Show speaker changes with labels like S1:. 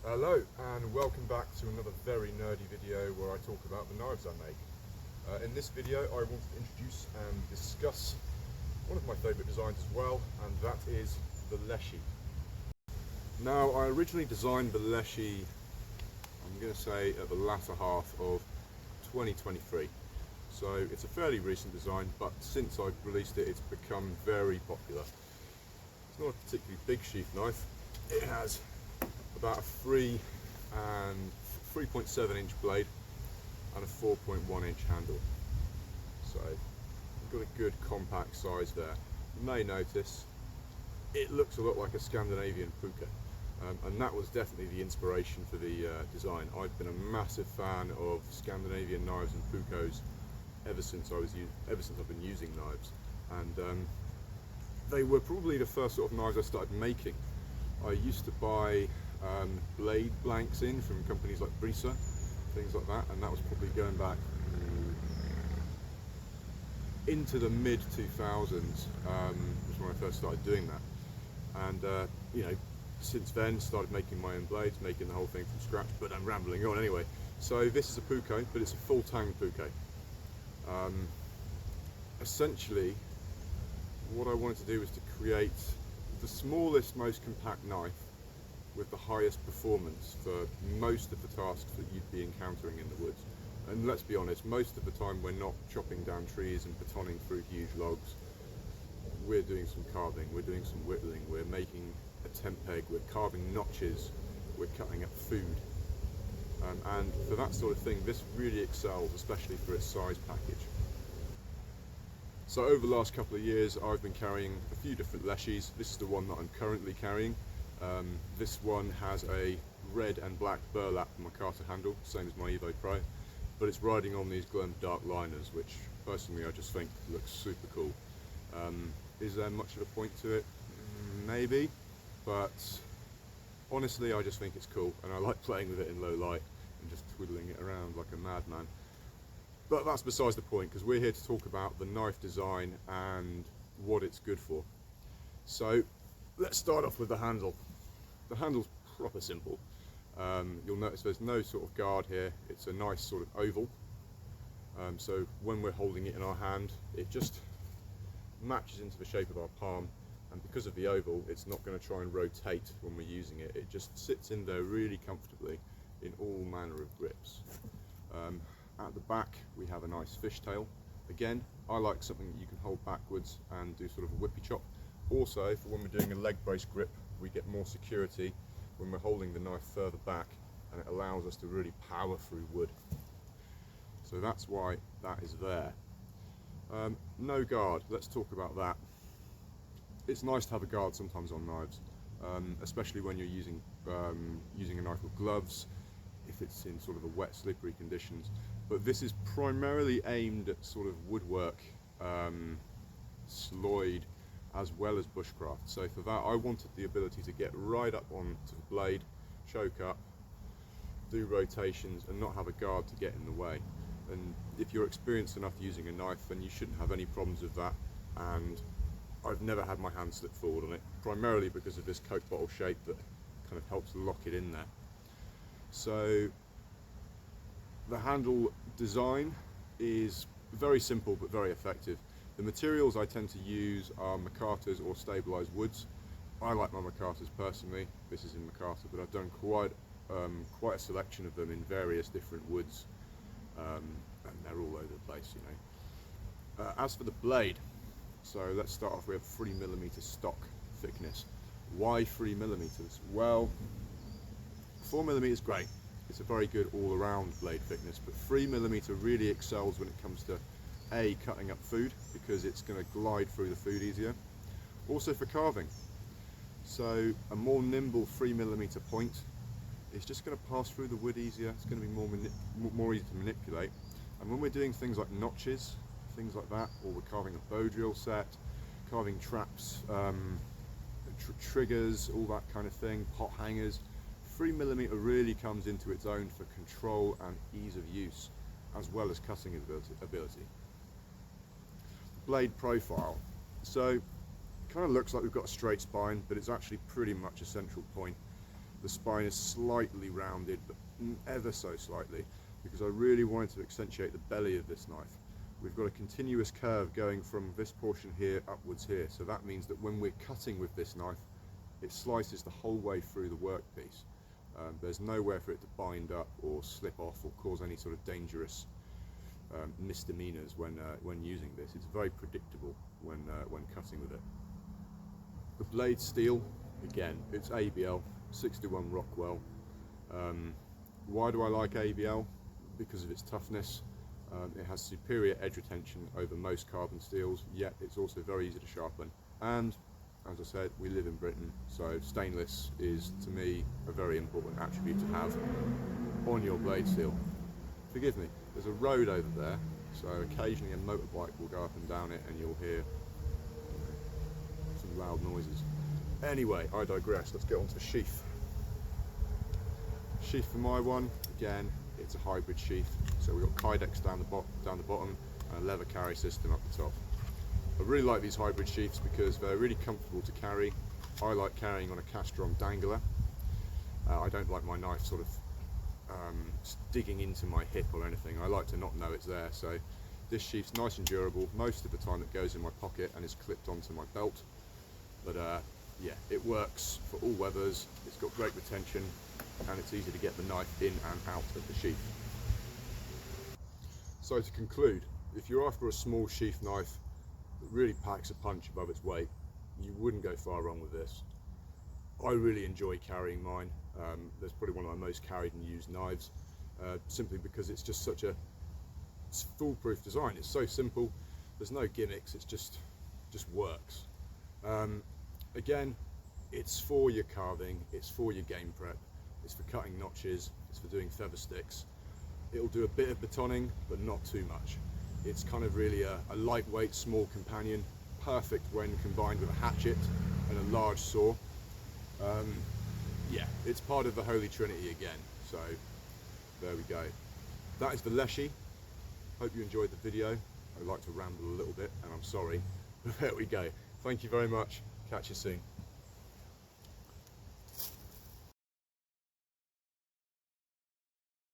S1: Hello and welcome back to another very nerdy video where I talk about the knives I make. In this video I want to introduce and discuss one of my favourite designs as well, and that is the Leshy. Now, I originally designed the Leshy, I'm going to say at the latter half of 2023. So it's a fairly recent design, but since I've released it, it's become very popular. It's not a particularly big sheath knife. It has about a 3.7 inch blade and a 4.1 inch handle. So we've got a good compact size there. You may notice it looks a lot like a Scandinavian puka, and that was definitely the inspiration for the design. I've been a massive fan of Scandinavian knives and pukos ever since I've been using knives, and they were probably the first sort of knives I started making. I used to buy blade blanks in from companies like Brisa, things like that, and that was probably going back into the mid 2000s, was when I first started doing that. And you know, since then started making my own blades, making the whole thing from scratch, but I'm rambling on anyway. So this is a puko, but it's a full tang puko. Essentially what I wanted to do was to create the smallest, most compact knife with the highest performance for most of the tasks that you'd be encountering in the woods. And let's be honest, most of the time we're not chopping down trees and batoning through huge logs. We're doing some carving, we're doing some whittling, we're making a tent peg, we're carving notches, we're cutting up food. And for that sort of thing, this really excels, especially for its size package. So over the last couple of years, I've been carrying a few different Leshies. This is the one that I'm currently carrying. This one has a red and black burlap micarta handle, same as my Evo Pro, but it's riding on these glow dark liners, which personally I just think looks super cool. Is there much of a point to it? Maybe, but honestly I just think it's cool, and I like playing with it in low light and just twiddling it around like a madman. But that's besides the point, because we're here to talk about the knife design and what it's good for. So let's start off with the handle. The handle's proper simple. You'll notice there's no sort of guard here. It's a nice sort of oval. So when we're holding it in our hand, it just matches into the shape of our palm, and because of the oval, it's not going to try and rotate when we're using it. It just sits in there really comfortably in all manner of grips. At the back we have a nice fishtail. Again, I like something that you can hold backwards and do sort of a whippy chop. Also, for when we're doing a leg brace grip, we get more security when we're holding the knife further back, and it allows us to really power through wood. So that's why that is there. No guard, let's talk about that. It's nice to have a guard sometimes on knives, especially when you're using a knife with gloves, if it's in sort of a wet, slippery conditions. But this is primarily aimed at sort of woodwork, sloyd, as well as bushcraft. So for that I wanted the ability to get right up onto the blade, choke up, do rotations, and not have a guard to get in the way. And if you're experienced enough using a knife, then you shouldn't have any problems with that. And I've never had my hand slip forward on it, primarily because of this Coke bottle shape that kind of helps lock it in there. So the handle design is very simple but very effective. The materials I tend to use are micartas or stabilized woods. I like my micartas personally. This is in micarta, but I've done quite a selection of them in various different woods, and they're all over the place, you know. As for the blade, so let's start off with 3mm stock thickness. Why 3mm? Well, 4mm is great. It's a very good all-around blade thickness, but 3mm really excels when it comes to A, cutting up food, because it's going to glide through the food easier. Also for carving. So a more nimble 3mm point is just going to pass through the wood easier. It's going to be more easy to manipulate. And when we're doing things like notches, things like that, or we're carving a bow drill set, carving traps, triggers, all that kind of thing, pot hangers, 3mm really comes into its own for control and ease of use, as well as cutting ability. Blade profile. So it kind of looks like we've got a straight spine, but it's actually pretty much a central point. the spine is slightly rounded, but ever so slightly, because I really wanted to accentuate the belly of this knife. We've got a continuous curve going from this portion here upwards here, so that means that when we're cutting with this knife, it slices the whole way through the workpiece. There's nowhere for it to bind up or slip off or cause any sort of dangerous misdemeanors when using this. It's very predictable when cutting with it. The blade steel, again, it's ABL 61 Rockwell. Why do I like ABL? Because of its toughness. It has superior edge retention over most carbon steels, yet it's also very easy to sharpen. And as I said, we live in Britain, so stainless is, to me, a very important attribute to have on your blade steel. Forgive me, there's a road over there, so occasionally a motorbike will go up and down it and you'll hear some loud noises. Anyway, I digress. Let's get on to the sheath. Sheath for my one, again, it's a hybrid sheath. So we've got Kydex down the bottom and a leather carry system up the top. I really like these hybrid sheaths because they're really comfortable to carry. I like carrying on a cast-strong dangler. I don't like my knife sort of digging into my hip or anything. I like to not know it's there. So this sheath's nice and durable. Most of the time it goes in my pocket and is clipped onto my belt. But yeah, it works for all weathers. It's got great retention and it's easy to get the knife in and out of the sheath. So to conclude, if you're after a small sheath knife that really packs a punch above its weight, you wouldn't go far wrong with this. I really enjoy carrying mine. That's probably one of my most carried and used knives, simply because it's just such a foolproof design. It's so simple, there's no gimmicks, it's just works. Again, it's for your carving, it's for your game prep, it's for cutting notches, it's for doing feather sticks. It'll do a bit of batoning, but not too much. It's kind of really a lightweight, small companion, perfect when combined with a hatchet and a large saw. Yeah, it's part of the Holy Trinity again, so there we go. That is the Leshy. Hope you enjoyed the video. I like to ramble a little bit, and I'm sorry, but there we go. Thank you very much. Catch you soon.